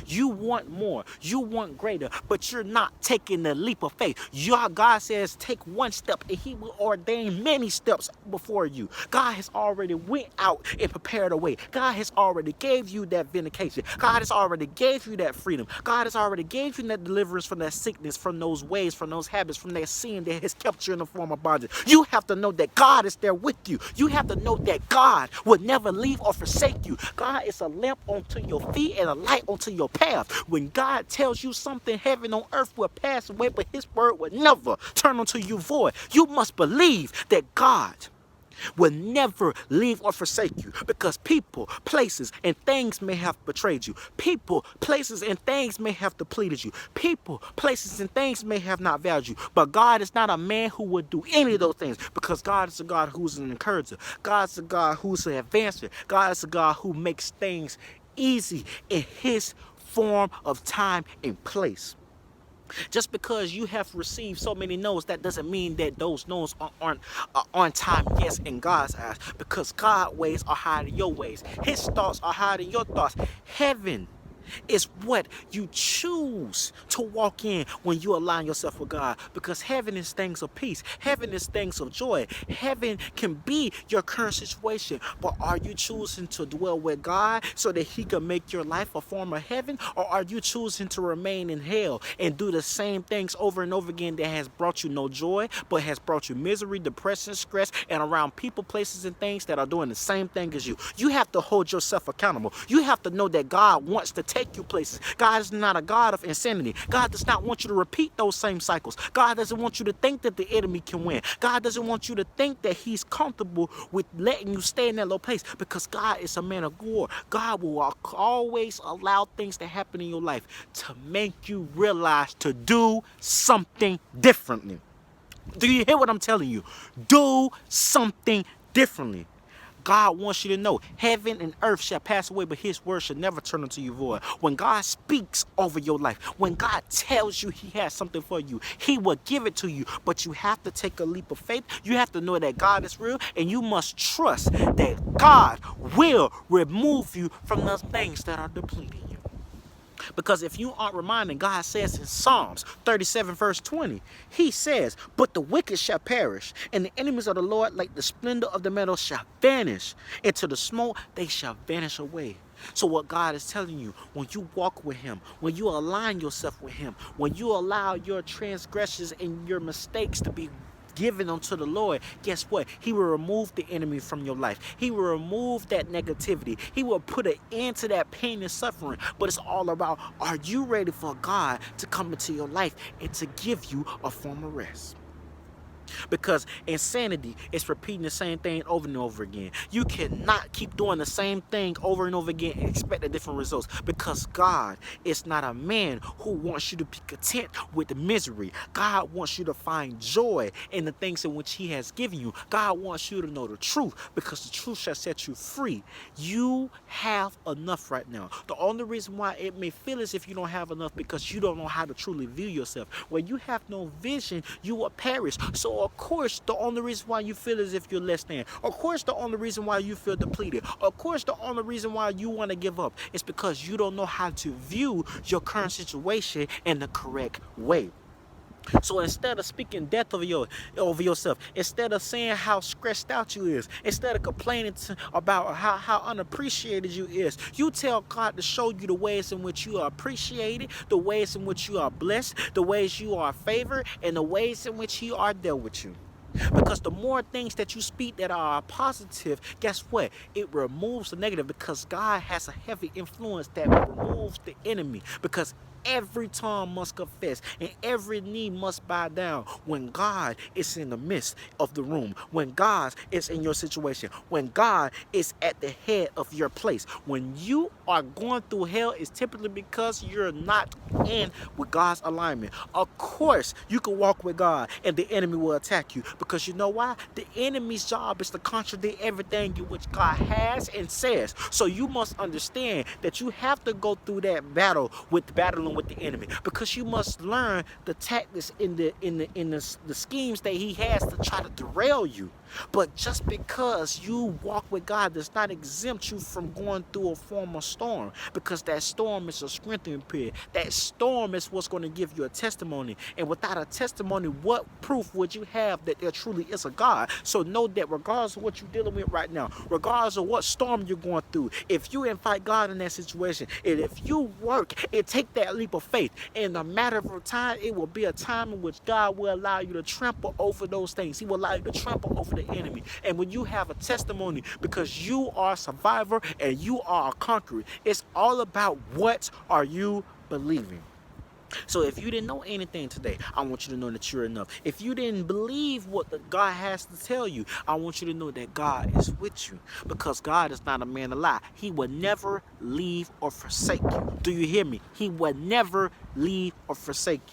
You want more. You want greater, but you're not taking the leap of faith. Your God says take one step and he will ordain many steps before you. God has already went out and prepared a way. God has already gave you that vindication. God has already gave you that freedom. God has already gave you that deliverance from that sickness, from those ways, from those habits, from that sin that has kept you in the form of bondage. You have to know that God is there with you. You have to know that God will never leave or forsake you. God is a lamp unto your feet and a light unto your path. When God tells you something, heaven on earth will pass away, but his word will never turn unto you void. You must believe that God will never leave or forsake you, because people, places, and things may have betrayed you. People, places, and things may have depleted you. People, places, and things may have not valued you. But God is not a man who would do any of those things, because God is a God who's an encourager. God is a God who's an advancer. God is a God who makes things easy in his form of time and place. Just because you have received so many no's, that doesn't mean that those no's aren't on time yes in God's eyes, because God's ways are higher than your ways. His thoughts are higher than your thoughts. Heaven is what you choose to walk in when you align yourself with God, because heaven is things of peace. Heaven is things of joy. Heaven can be your current situation, but are you choosing to dwell with God so that he can make your life a form of heaven, or are you choosing to remain in hell and do the same things over and over again that has brought you no joy, but has brought you misery, depression, stress, and around people, places, and things that are doing the same thing as you? You have to hold yourself accountable. You have to know that God wants to take you places. God is not a God of insanity. God does not want you to repeat those same cycles. God doesn't want you to think that the enemy can win. God doesn't want you to think that he's comfortable with letting you stay in that low place, because God is a man of war. God will always allow things to happen in your life to make you realize to do something differently. Do you hear what I'm telling you? Do something differently. God wants you to know heaven and earth shall pass away, but his word shall never turn unto you void. When God speaks over your life, when God tells you he has something for you, he will give it to you. But you have to take a leap of faith. You have to know that God is real, and you must trust that God will remove you from those things that are depleting you. Because if you aren't reminded, God says in Psalms 37 verse 20, he says, but the wicked shall perish, and the enemies of the Lord, like the splendor of the meadow, shall vanish. Into the smoke they shall vanish away. So what God is telling you, when you walk with him, when you align yourself with him, when you allow your transgressions and your mistakes to be given unto the Lord, guess what? He will remove the enemy from your life. He will remove that negativity. He will put an end to that pain and suffering. But it's all about, are you ready for God to come into your life and to give you a form of rest? Because insanity is repeating the same thing over and over again. You cannot keep doing the same thing over and over again and expect a different results, because God is not a man who wants you to be content with the misery. God wants you to find joy in the things in which he has given you. God wants you to know the truth, because the truth shall set you free. You have enough right now. The only reason why it may feel as if you don't have enough, because you don't know how to truly view yourself. When you have no vision, you will perish. So of course, the only reason why you feel as if you're less than, of course, the only reason why you feel depleted, of course, the only reason why you want to give up is because you don't know how to view your current situation in the correct way. So instead of speaking death over yourself, instead of saying how stressed out you is, instead of complaining about how unappreciated you is, you tell God to show you the ways in which you are appreciated, the ways in which you are blessed, the ways you are favored, and the ways in which he are dealt with you. Because the more things that you speak that are positive, guess what? It removes the negative, because God has a heavy influence that removes the enemy. Because every tongue must confess and every knee must bow down when God is in the midst of the room, when God is in your situation, when God is at the head of your place. When you are going through hell, it's typically because you're not in with God's alignment. Of course, you can walk with God and the enemy will attack you, Because you know why? The enemy's job is to contradict everything in which God has and says. So you must understand that you have to go through that battle with battling with the enemy, because you must learn the tactics in the schemes that he has to try to derail you. But just because you walk with God does not exempt you from going through a form of storm, because that storm is a strengthening period. That storm is what's going to give you a testimony. And without a testimony, what proof would you have that there truly is a God? So know that regardless of what you're dealing with right now, regardless of what storm you're going through, if you invite God in that situation, and if you work and take that leap of faith, in a matter of time, it will be a time in which God will allow you to trample over those things. He will allow you to trample over the enemy. And when you have a testimony, because you are a survivor and you are a conqueror, it's all about what are you believing. So if you didn't know anything today, I want you to know that you're enough. If you didn't believe what God has to tell you, I want you to know that God is with you, because God is not a man to lie. He will never leave or forsake you. Do you hear me? He will never leave or forsake you.